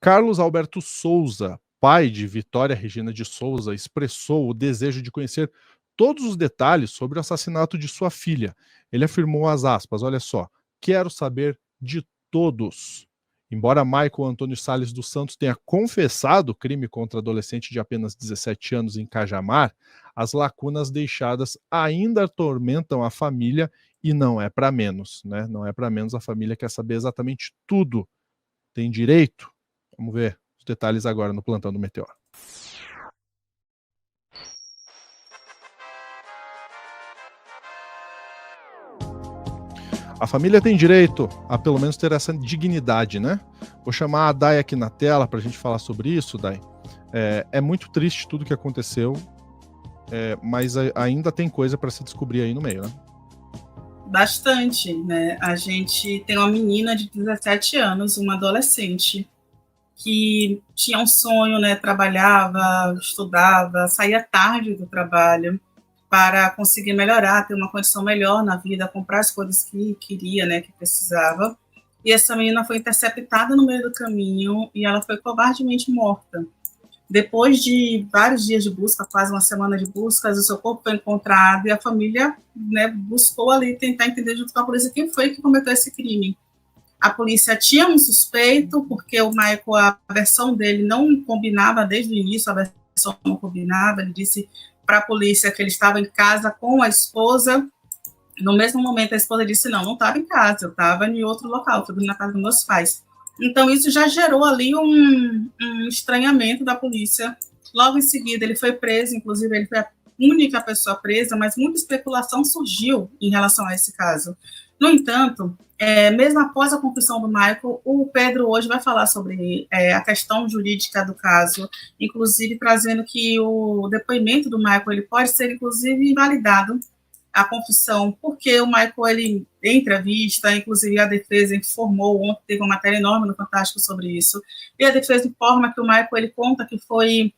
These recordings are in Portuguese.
Carlos Alberto Souza, pai de Vitória Regina de Souza, expressou o desejo de conhecer todos os detalhes sobre o assassinato de sua filha. Ele afirmou as aspas, olha só, quero saber de todos. Embora Michael Antônio Salles dos Santos tenha confessado o crime contra adolescente de apenas 17 anos em Cajamar, as lacunas deixadas ainda atormentam a família e não é para menos, né? Não é para menos, a família quer saber exatamente tudo. Tem direito? Vamos ver os detalhes agora no Plantão do Meteoro. A família tem direito a pelo menos ter essa dignidade, né? Vou chamar a Day aqui na tela para a gente falar sobre isso, Day. É muito triste tudo que aconteceu, mas ainda tem coisa para se descobrir aí no meio, né? Bastante, né? A gente tem uma menina de 17 anos, uma adolescente, que tinha um sonho, né? Trabalhava, estudava, saía tarde do trabalho para conseguir melhorar, ter uma condição melhor na vida, comprar as coisas que queria, né? Que precisava. E essa menina foi interceptada no meio do caminho e ela foi covardemente morta. Depois de vários dias de busca, quase uma semana de buscas, o seu corpo foi encontrado e a família, né, buscou ali tentar entender junto com a polícia quem foi que cometeu esse crime. A polícia tinha um suspeito, porque o Michael, a versão dele não combinava desde o início, a versão não combinava. Ele disse para a polícia que ele estava em casa com a esposa. No mesmo momento, a esposa disse: não estava em casa, eu estava em outro local, estava na casa dos meus pais. Então, isso já gerou ali um estranhamento da polícia. Logo em seguida, ele foi preso, inclusive, ele foi a única pessoa presa, mas muita especulação surgiu em relação a esse caso. No entanto, mesmo após a confissão do Michael, o Pedro hoje vai falar sobre a questão jurídica do caso, inclusive trazendo que o depoimento do Michael ele pode ser, inclusive, invalidado, a confissão, porque o Michael, ele, em entrevista, inclusive a defesa informou, ontem teve uma matéria enorme no Fantástico sobre isso, e a defesa informa que o Michael, ele conta que foi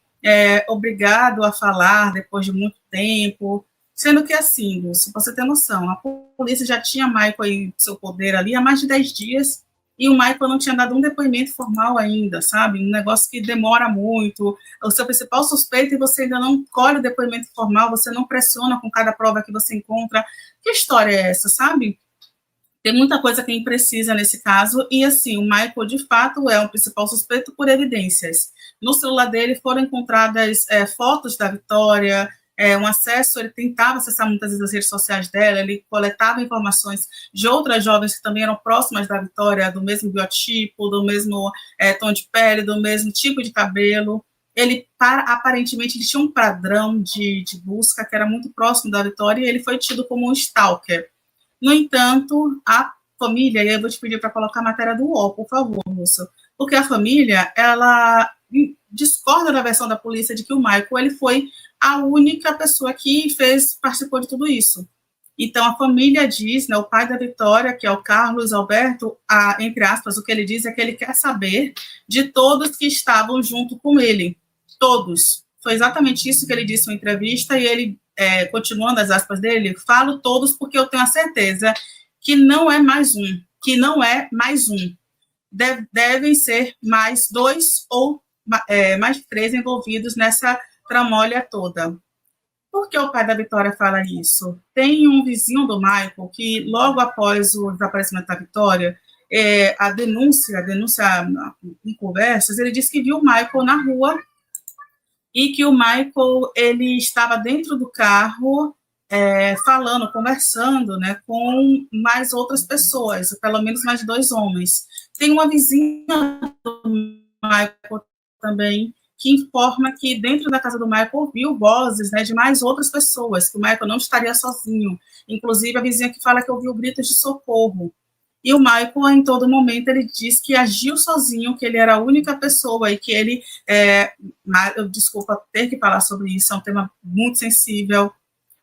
obrigado a falar depois de muito tempo, sendo que assim, se você tem noção, a polícia já tinha Michael em seu poder ali há mais de 10 dias, e o Michael não tinha dado um depoimento formal ainda, sabe? Um negócio que demora muito, o seu principal suspeito e você ainda não colhe o depoimento formal, você não pressiona com cada prova que você encontra. Que história é essa, sabe? Tem muita coisa que a gente precisa nesse caso, e assim, o Michael, de fato, é o principal suspeito por evidências. No celular dele foram encontradas fotos da Vitória, um acesso, ele tentava acessar muitas vezes as redes sociais dela, ele coletava informações de outras jovens que também eram próximas da Vitória, do mesmo biotipo, do mesmo tom de pele, do mesmo tipo de cabelo. Ele, aparentemente, ele tinha um padrão de busca que era muito próximo da Vitória, e ele foi tido como um stalker. No entanto, a família, e eu vou te pedir para colocar a matéria do UOL, por favor, moça, porque a família, ela discorda da versão da polícia de que o Michael, ele foi a única pessoa que participou de tudo isso. Então, a família diz, né, o pai da Vitória, que é o Carlos Alberto, entre aspas, o que ele diz é que ele quer saber de todos que estavam junto com ele. Todos. Foi exatamente isso que ele disse em uma entrevista, e ele, continuando as aspas dele, falo todos porque eu tenho a certeza que não é mais um, devem ser mais 2 ou mais 3 envolvidos nessa tramólia toda. Por que o pai da Vitória fala isso? Tem um vizinho do Michael que, logo após o desaparecimento da Vitória, a denúncia em conversas, ele disse que viu o Michael na rua e que o Michael, ele estava dentro do carro falando, conversando, né, com mais outras pessoas, pelo menos mais 2 homens. Tem uma vizinha do Michael também que informa que dentro da casa do Michael ouviu vozes, né, de mais outras pessoas, que o Michael não estaria sozinho. Inclusive, a vizinha que fala que ouviu gritos de socorro. E o Michael, em todo momento, ele diz que agiu sozinho, que ele era a única pessoa e que ele... desculpa ter que falar sobre isso, é um tema muito sensível,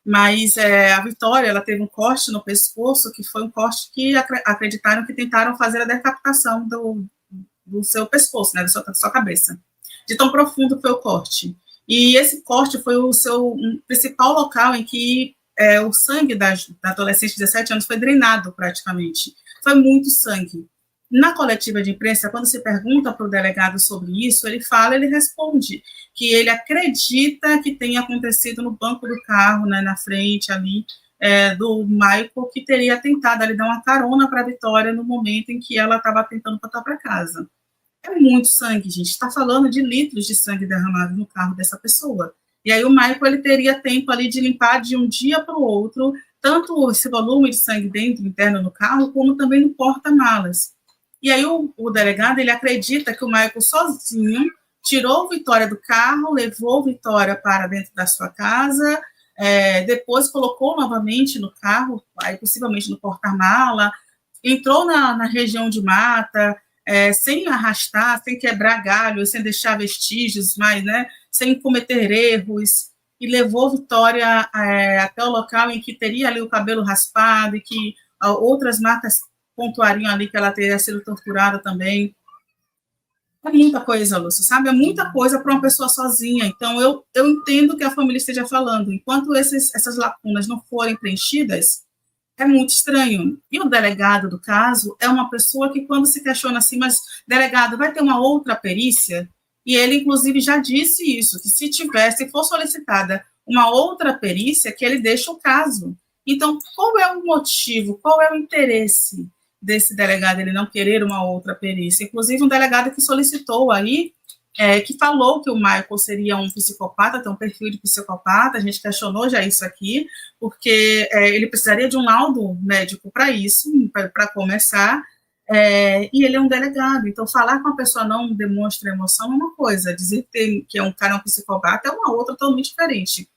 mas a Vitória, ela teve um corte no pescoço, que foi um corte que acreditaram que tentaram fazer a decapitação do seu pescoço, né, da sua cabeça. De tão profundo foi o corte. E esse corte foi o seu principal local em que o sangue da adolescente de 17 anos foi drenado praticamente. Foi muito sangue. Na coletiva de imprensa, quando se pergunta para o delegado sobre isso, ele responde que ele acredita que tenha acontecido no banco do carro, né, na frente ali, do Michael, que teria tentado ali dar uma carona para a Vitória no momento em que ela estava tentando voltar para casa. É muito sangue, gente. Está falando de litros de sangue derramado no carro dessa pessoa. E aí o Michael ele teria tempo ali de limpar de um dia para o outro, tanto esse volume de sangue dentro, interno no carro, como também no porta-malas. E aí o delegado ele acredita que o Michael sozinho tirou Vitória do carro, levou Vitória para dentro da sua casa, depois colocou novamente no carro, aí possivelmente no porta-mala, entrou na região de mata, sem arrastar, sem quebrar galhos, sem deixar vestígios, mas, né, sem cometer erros, e levou Vitória até o local em que teria ali o cabelo raspado e que outras marcas pontuariam ali que ela teria sido torturada também. É muita coisa, Lúcio, sabe? É muita coisa para uma pessoa sozinha. Então, eu entendo que a família esteja falando. Enquanto essas lacunas não forem preenchidas, é muito estranho. E o delegado do caso é uma pessoa que, quando se questiona assim, mas, delegado, vai ter uma outra perícia? E ele, inclusive, já disse isso, que se for solicitada uma outra perícia, que ele deixa o caso. Então, qual é o motivo, qual é o interesse desse delegado ele não querer uma outra perícia? Inclusive, um delegado que solicitou aí, que falou que o Michael seria um psicopata, tem um perfil de psicopata, a gente questionou já isso aqui, porque ele precisaria de um laudo médico para isso, para começar, e ele é um delegado, então falar que uma pessoa não demonstra emoção é uma coisa, dizer que um cara é um psicopata é uma outra totalmente diferente.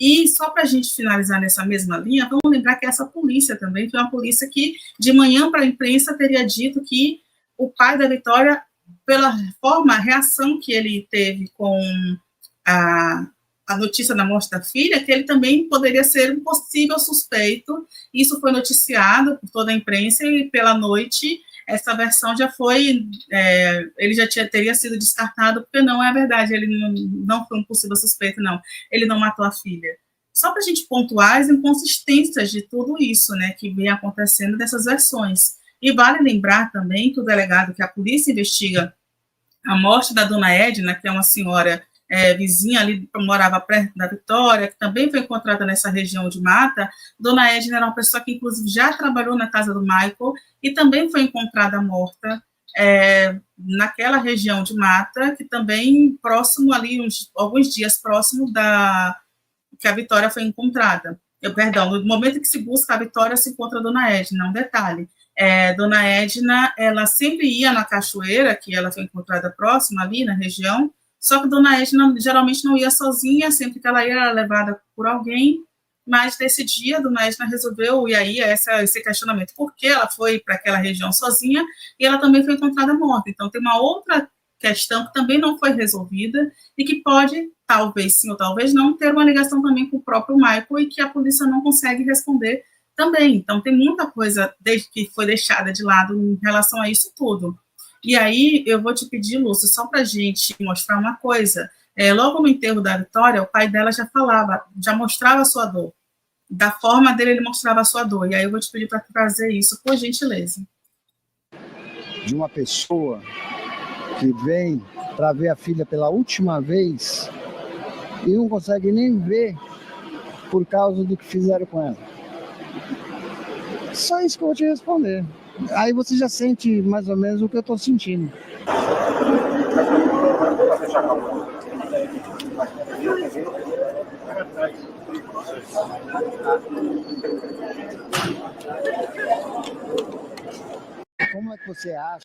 E só para a gente finalizar nessa mesma linha, vamos lembrar que essa polícia também foi uma polícia que, de manhã para a imprensa, teria dito que o pai da Vitória, pela forma, a reação que ele teve com a notícia da morte da filha, que ele também poderia ser um possível suspeito. Isso foi noticiado por toda a imprensa e, pela noite, essa versão já foi, ele já teria sido descartado, porque não é verdade, ele não foi um possível suspeito, não. Ele não matou a filha. Só para a gente pontuar as inconsistências de tudo isso, né, que vem acontecendo dessas versões. E vale lembrar também que o delegado, que a polícia investiga a morte da dona Edna, que é uma senhora vizinha ali, morava perto da Vitória, que também foi encontrada nessa região de mata. Dona Edna era uma pessoa que, inclusive, já trabalhou na casa do Michael e também foi encontrada morta naquela região de mata, que também próximo ali, alguns dias próximo da que a Vitória foi encontrada. Perdão, no momento que se busca a Vitória, se encontra a dona Edna, um detalhe. Dona Edna, ela sempre ia na cachoeira, que ela foi encontrada próxima ali na região, só que Dona Edna geralmente não ia sozinha, sempre que ela ia, era levada por alguém, mas nesse dia, Dona Edna resolveu, e aí esse questionamento, por que ela foi para aquela região sozinha, e ela também foi encontrada morta. Então, tem uma outra questão que também não foi resolvida, e que pode, talvez sim ou talvez não, ter uma ligação também com o próprio Michael, e que a polícia não consegue responder também. Então, tem muita coisa que foi deixada de lado em relação a isso tudo. E aí, eu vou te pedir, Lúcio, só para a gente mostrar uma coisa. Logo no enterro da Vitória, o pai dela já falava, já mostrava a sua dor. Da forma dele, ele mostrava a sua dor. E aí, eu vou te pedir para trazer isso, por gentileza. De uma pessoa que vem para ver a filha pela última vez e não consegue nem ver por causa do que fizeram com ela. Só isso que eu vou te responder. Aí você já sente mais ou menos o que eu estou sentindo. Como é que você acha?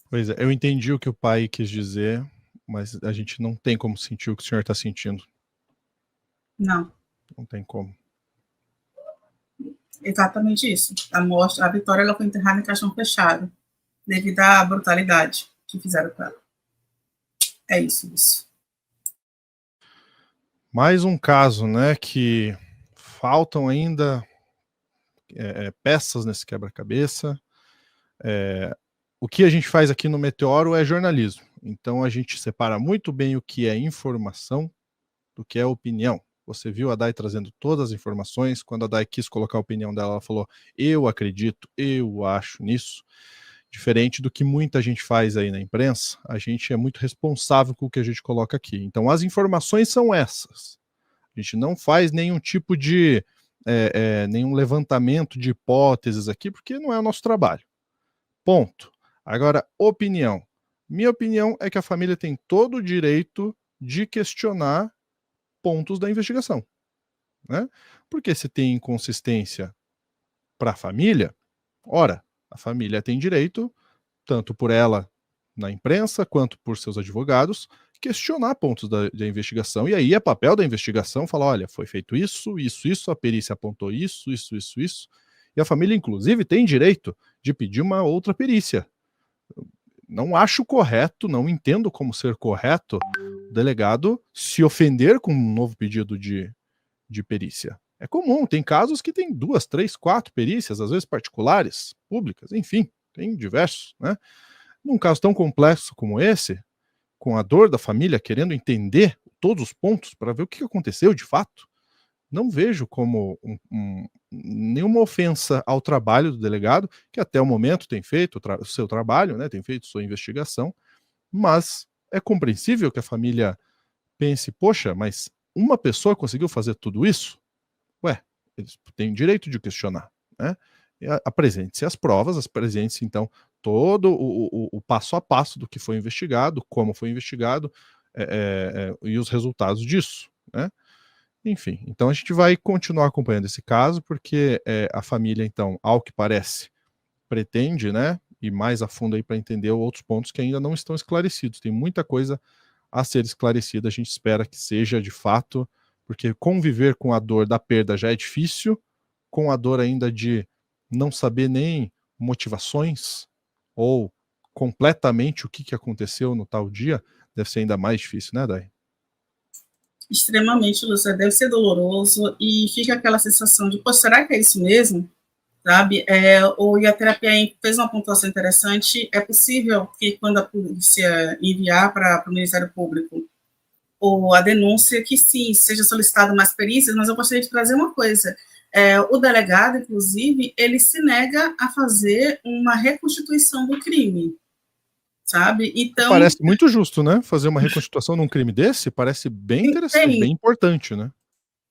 Pois é, eu entendi o que o pai quis dizer, mas a gente não tem como sentir o que o senhor está sentindo. Não. Não tem como. Exatamente isso. A Vitória ela foi enterrada em caixão fechado, devido à brutalidade que fizeram com ela. É isso. Mais um caso, né, que faltam ainda peças nesse quebra-cabeça. O que a gente faz aqui no Meteoro é jornalismo. Então a gente separa muito bem o que é informação do que é opinião. Você viu a Dai trazendo todas as informações. Quando a Dai quis colocar a opinião dela, ela falou, eu acredito, eu acho nisso. Diferente do que muita gente faz aí na imprensa, a gente é muito responsável com o que a gente coloca aqui. Então, as informações são essas. A gente não faz nenhum tipo de nenhum levantamento de hipóteses aqui, porque não é o nosso trabalho. Ponto. Agora, opinião. Minha opinião é que a família tem todo o direito de questionar pontos da investigação, né? Porque se tem inconsistência para a família, ora, a família tem direito, tanto por ela na imprensa, quanto por seus advogados, questionar pontos da investigação. E aí é papel da investigação falar, olha, foi feito isso, a perícia apontou isso. E a família, inclusive, tem direito de pedir uma outra perícia. Não acho correto, não entendo como ser correto o delegado se ofender com um novo pedido de perícia. É comum, tem casos que tem 2, 3, 4 perícias, às vezes particulares, públicas, enfim, tem diversos, né? Num caso tão complexo como esse, com a dor da família querendo entender todos os pontos para ver o que aconteceu de fato, não vejo como nenhuma ofensa ao trabalho do delegado, que até o momento tem feito o seu trabalho, né, tem feito sua investigação, mas é compreensível que a família pense, poxa, mas uma pessoa conseguiu fazer tudo isso? Ué, eles têm direito de questionar, né? Apresente-se as provas, apresente-se então todo o passo a passo do que foi investigado, como foi investigado e os resultados disso, né? Enfim, então a gente vai continuar acompanhando esse caso, porque a família, então, ao que parece, pretende, né, ir mais a fundo aí para entender outros pontos que ainda não estão esclarecidos. Tem muita coisa a ser esclarecida, a gente espera que seja de fato, porque conviver com a dor da perda já é difícil, com a dor ainda de não saber nem motivações ou completamente o que aconteceu no tal dia, deve ser ainda mais difícil, né, Dai? Extremamente, Lúcia, deve ser doloroso e fica aquela sensação de, pô, será que é isso mesmo? Sabe? E a terapia fez uma pontuação interessante. É possível que quando a polícia enviar para o Ministério Público ou a denúncia, que sim, seja solicitado mais perícias, mas eu gostaria de trazer uma coisa. O delegado, inclusive, ele se nega a fazer uma reconstituição do crime, sabe? Então, parece muito justo, né? Fazer uma reconstituição num crime desse parece bem interessante, bem importante, né?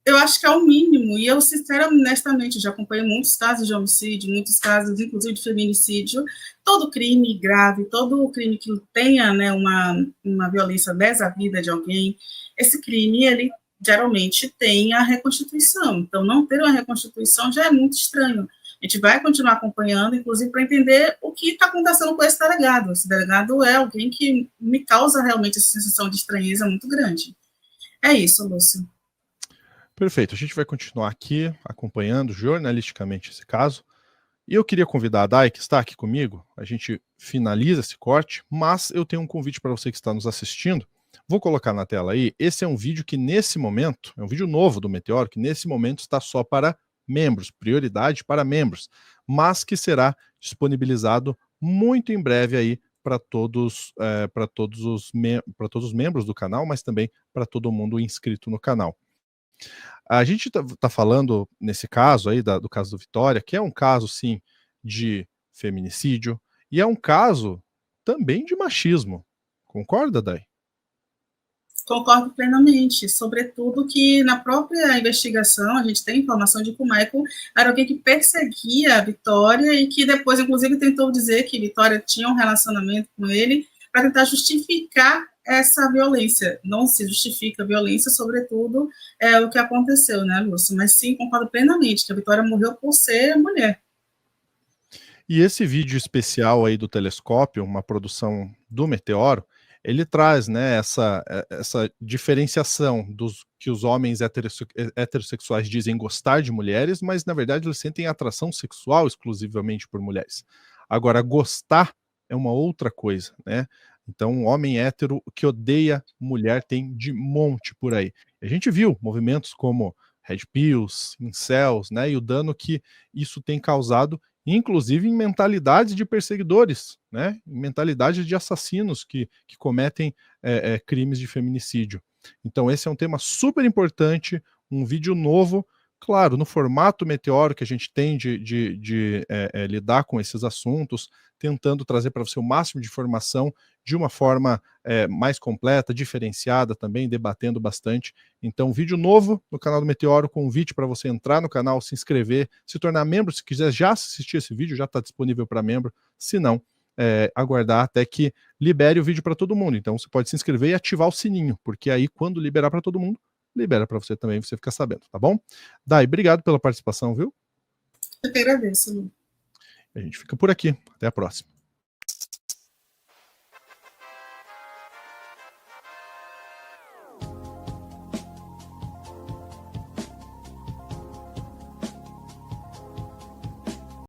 Eu acho que é o mínimo, e eu, sinceramente, honestamente, já acompanhei muitos casos de homicídio, muitos casos, inclusive, de feminicídio. Todo crime grave, todo crime que tenha, né, uma violência lesa à vida de alguém, esse crime, ele geralmente tem a reconstituição. Então, não ter uma reconstituição já é muito estranho. A gente vai continuar acompanhando, inclusive, para entender o que está acontecendo com esse delegado. Esse delegado é alguém que me causa realmente essa sensação de estranheza muito grande. É isso, Lúcio. Perfeito, a gente vai continuar aqui acompanhando jornalisticamente esse caso. E eu queria convidar a Dai, que está aqui comigo, a gente finaliza esse corte, mas eu tenho um convite para você que está nos assistindo. Vou colocar na tela aí, esse é um vídeo que nesse momento, é um vídeo novo do Meteoro, que nesse momento está só para membros, prioridade para membros, mas que será disponibilizado muito em breve aí para todos os membros do canal, mas também para todo mundo inscrito no canal. A gente tá falando, nesse caso aí, do caso do Vitória, que é um caso, sim, de feminicídio, e é um caso também de machismo. Concorda, Dai? Concordo plenamente, sobretudo que na própria investigação a gente tem informação de que o Michael era alguém que perseguia a Vitória e que depois, inclusive, tentou dizer que Vitória tinha um relacionamento com ele para tentar justificar essa violência. Não se justifica a violência, sobretudo, o que aconteceu, né, Lúcio? Mas sim, concordo plenamente que a Vitória morreu por ser mulher. E esse vídeo especial aí do Telescópio, uma produção do Meteoro, ele traz, né, essa diferenciação dos que os homens heterossexuais dizem gostar de mulheres, mas na verdade eles sentem atração sexual exclusivamente por mulheres. Agora, gostar é uma outra coisa, né? Então, um homem hétero que odeia mulher tem de monte por aí. A gente viu movimentos como Red Pills, incels, né, e o dano que isso tem causado, inclusive em mentalidades de perseguidores, né, em mentalidades de assassinos que cometem crimes de feminicídio. Então esse é um tema super importante, um vídeo novo claro, no formato Meteoro que a gente tem de lidar com esses assuntos, tentando trazer para você o máximo de informação de uma forma mais completa, diferenciada também, debatendo bastante. Então, vídeo novo no canal do Meteoro, convite para você entrar no canal, se inscrever, se tornar membro, se quiser já assistir esse vídeo, já está disponível para membro, se não, aguardar até que libere o vídeo para todo mundo. Então, você pode se inscrever e ativar o sininho, porque aí, quando liberar para todo mundo, libera para você também, você ficar sabendo, tá bom? Dai, obrigado pela participação, viu? Eu que agradeço. A gente fica por aqui. Até a próxima.